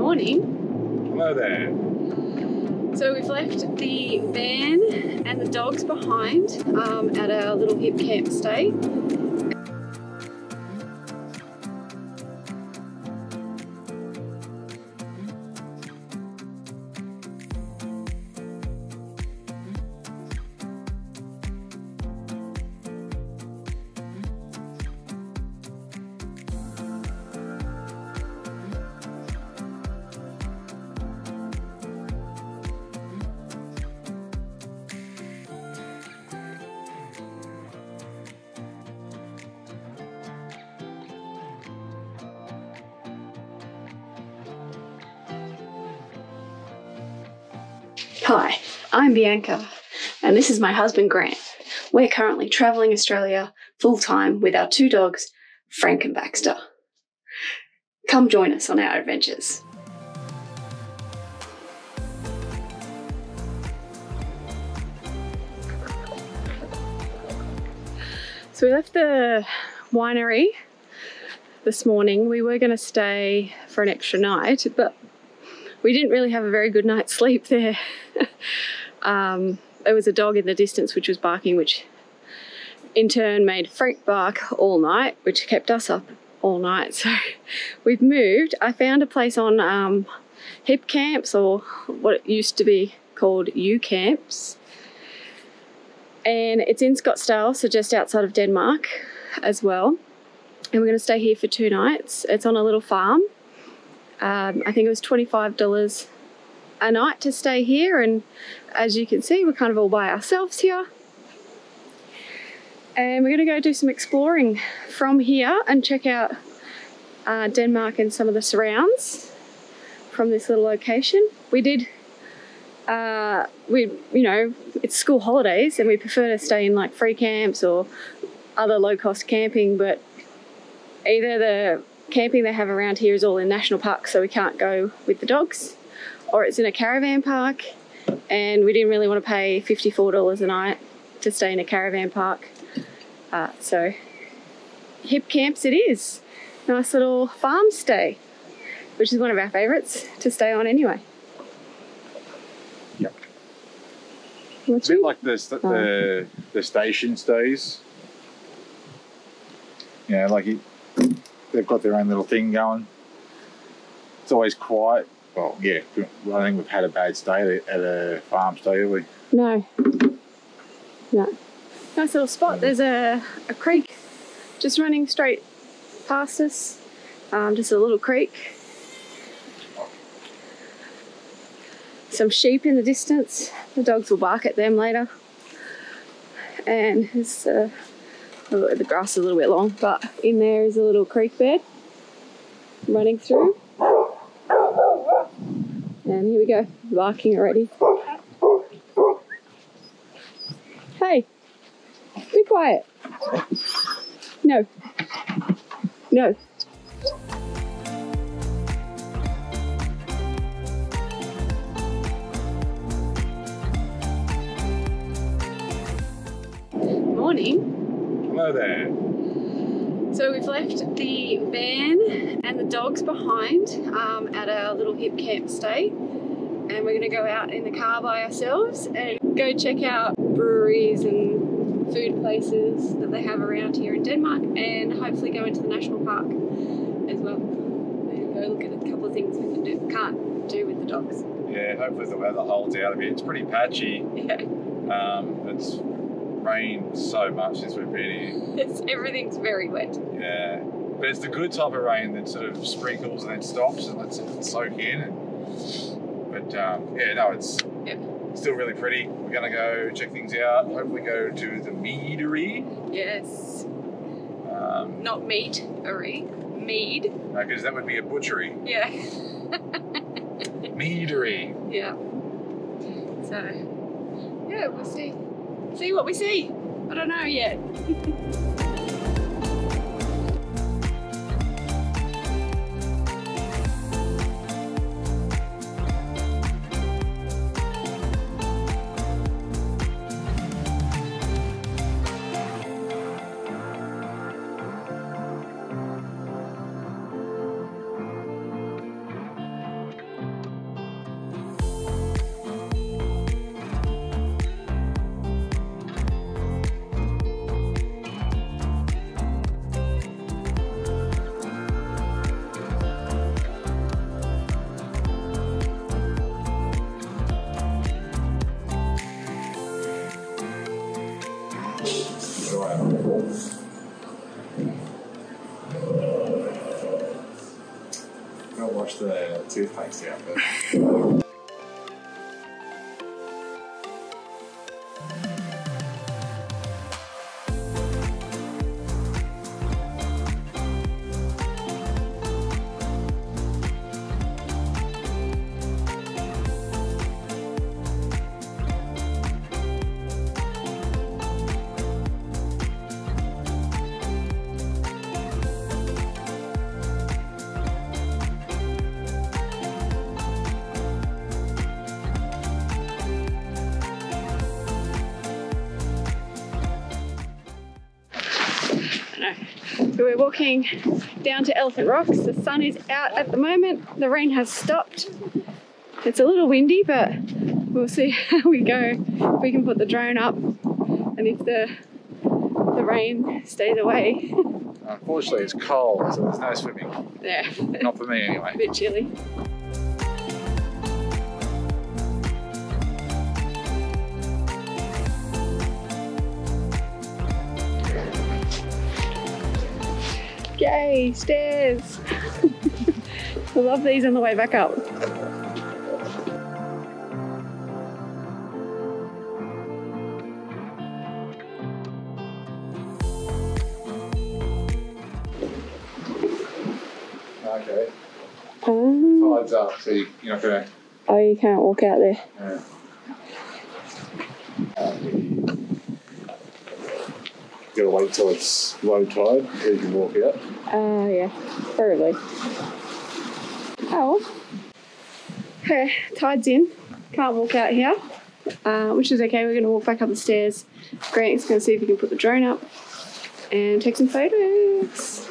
Morning. Hello there. So we've left the van and the dogs behind at our little hip camp stay. Hi, I'm Bianca, and this is my husband Grant. We're currently travelling Australia full-time with our two dogs, Frank and Baxter. Come join us on our adventures. So we left the winery this morning. We were going to stay for an extra night, but we didn't really have a very good night's sleep there. There was a dog in the distance which was barking, which in turn made Frank bark all night, which kept us up all night. So we've moved. I found a place on hip camps, or what it used to be called U camps. And it's in Scottsdale, so just outside of Denmark as well. And we're going to stay here for 2 nights. It's on a little farm. I think it was $25 a night to stay here, and as you can see, we're kind of all by ourselves here. And we're going to go do some exploring from here and check out Denmark and some of the surrounds from this little location. We did, it's school holidays and we prefer to stay in like free camps or other low-cost camping, but either the camping they have around here is all in national parks, so we can't go with the dogs, or it's in a caravan park, and we didn't really want to pay $54 a night to stay in a caravan park. So hip camps it is. Nice little farm stay, which is one of our favourites to stay on anyway. Yep. It's a bit like the station stays. You know, like they've got their own little thing going. It's always quiet. Well, yeah, I don't think we've had a bad stay at a farm stay, have we? No. Nice little spot. There's a creek just running straight past us. Just a little creek. Some sheep in the distance. The dogs will bark at them later. And it's the grass is a little bit long, but in there is a little creek bed running through. And here we go, barking already. Hey, be quiet. No. No. Morning. Hello there. So we've left the van and the dogs behind at our little hip camp stay, and we're going to go out in the car by ourselves and go check out breweries and food places that they have around here in Denmark, and hopefully go into the national park as well and go look at a couple of things we can't do with the dogs. Yeah, hopefully the weather holds out a bit. It's pretty patchy. Yeah. It's rained so much since we've been here. Everything's very wet. Yeah, but it's the good type of rain that sort of sprinkles and then stops and lets it soak in. It's still really pretty. We're gonna go check things out. Hopefully go to the meadery. Yes. Not meat-ery. Mead. No, because that would be a butchery. Yeah. Meadery. Yeah. So, yeah, we'll see. See what we see. I don't know yet. wash the toothpaste out first. So we're walking down to Elephant Rocks. The sun is out at the moment. The rain has stopped. It's a little windy, but we'll see how we go. If we can put the drone up and if the rain stays away. Unfortunately, it's cold, so there's no swimming. Yeah. Not for me, anyway. A bit chilly. Yay, stairs! I love these on the way back up. Okay. Tide's up, so you're not going to... Oh, you can't walk out there. Yeah. Gotta wait till it's low tide so you can walk out. Yeah, probably. Oh, okay, tide's in. Can't walk out here, which is okay. We're going to walk back up the stairs. Grant's going to see if he can put the drone up and take some photos.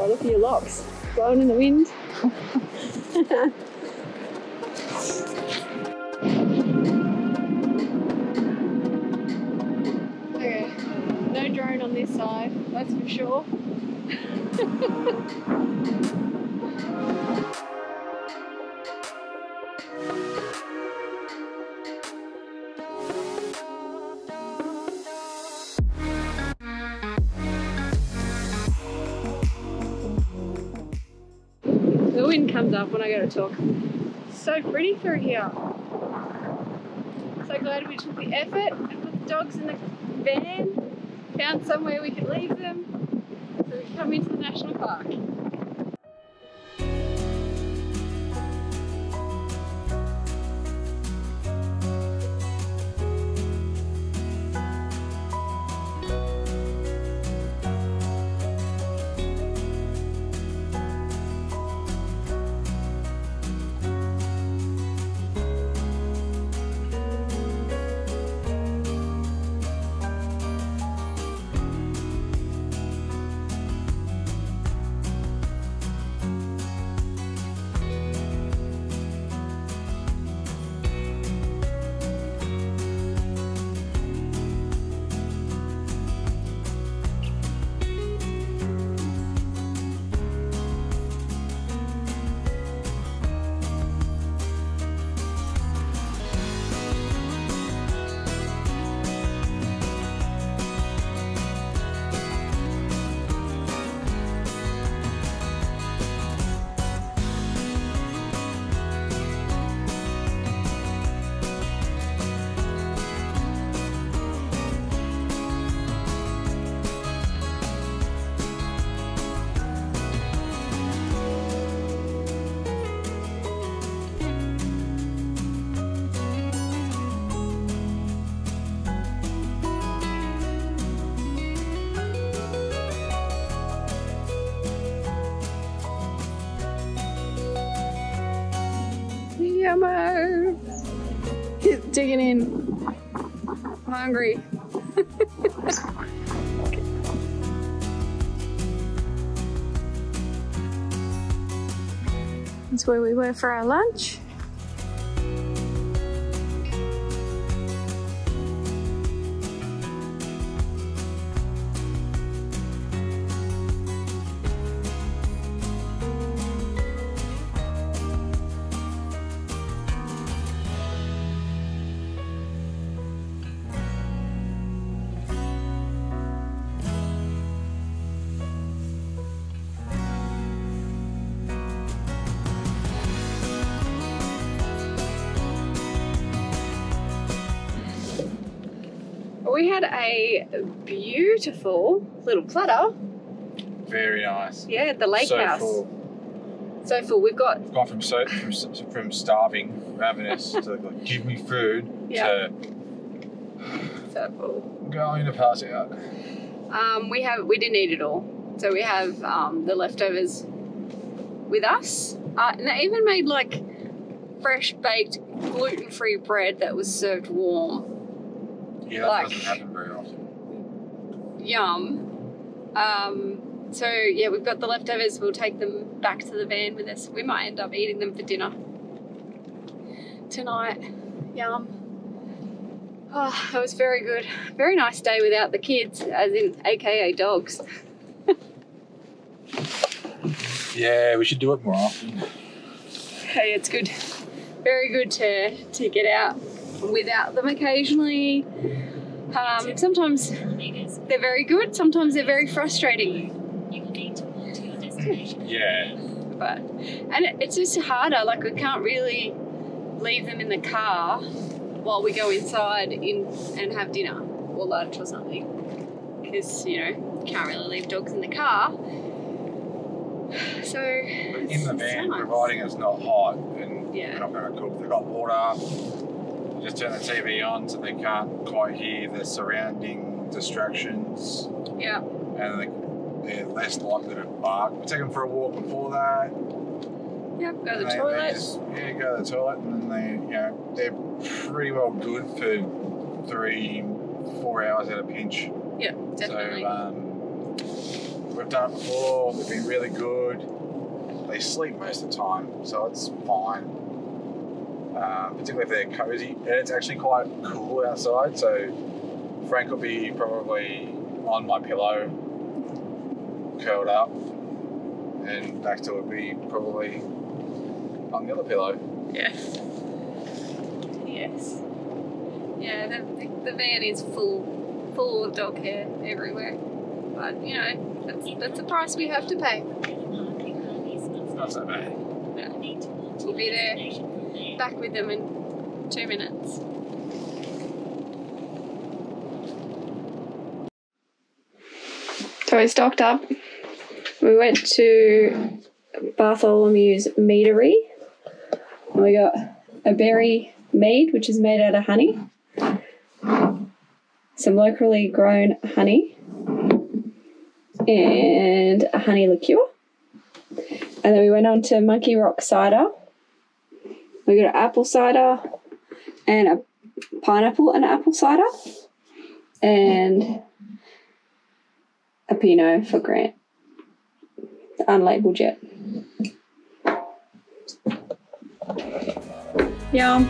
Look at your locks blowing in the wind. Okay, no drone on this side, that's for sure. The wind comes up when I go to talk. So pretty through here. So glad we took the effort and put the dogs in the van, found somewhere we could leave them so we can come into the national park. Yummo! He's digging in. Hungry. That's where we were for our lunch. We had a beautiful little platter. Very nice. Yeah, at the lake house. Full. So full. We've got We've gone from starving, ravenous to like, give me food to so full. going to pass out. We didn't eat it all. So we have the leftovers with us. And they even made like fresh baked gluten-free bread that was served warm. Yeah, that doesn't happen very often. Yum. So yeah, we've got the leftovers. We'll take them back to the van with us. We might end up eating them for dinner tonight. Yum. Oh, that was very good. Very nice day without the kids, as in AKA dogs. Yeah, we should do it more often. Hey, it's good. Very good to get out without them occasionally. Sometimes they're very good, sometimes they're very frustrating. Yeah. And it's just harder, like we can't really leave them in the car while we go inside and have dinner or lunch or something, because can't really leave dogs in the car. So in the van, providing it's not hot and we're not going to cook, they've got water. Just turn the TV on so they can't quite hear the surrounding distractions. Yeah. And they're less likely to bark. We take them for a walk before that. Yep, go to the toilet. Go to the toilet, and then they're pretty well good for 3-4 hours at a pinch. Yeah, definitely. So we've done it before. They've been really good. They sleep most of the time, so it's fine. Particularly if they're cozy, and it's actually quite cool outside, so Frank will be probably on my pillow, curled up, and Baxter will be probably on the other pillow. Yeah. Yes. Yeah, the van is full of dog hair everywhere, but that's the price we have to pay. It's not so bad. Yeah. We'll be there. Back with them in 2 minutes. So we stocked up. We went to Bartholomew's Meadery. And we got a berry mead, which is made out of honey. Some locally grown honey. And a honey liqueur. And then we went on to Monkey Rock cider. We got an apple cider and a pineapple and apple cider and a Pinot for Grant, unlabelled yet. Yum.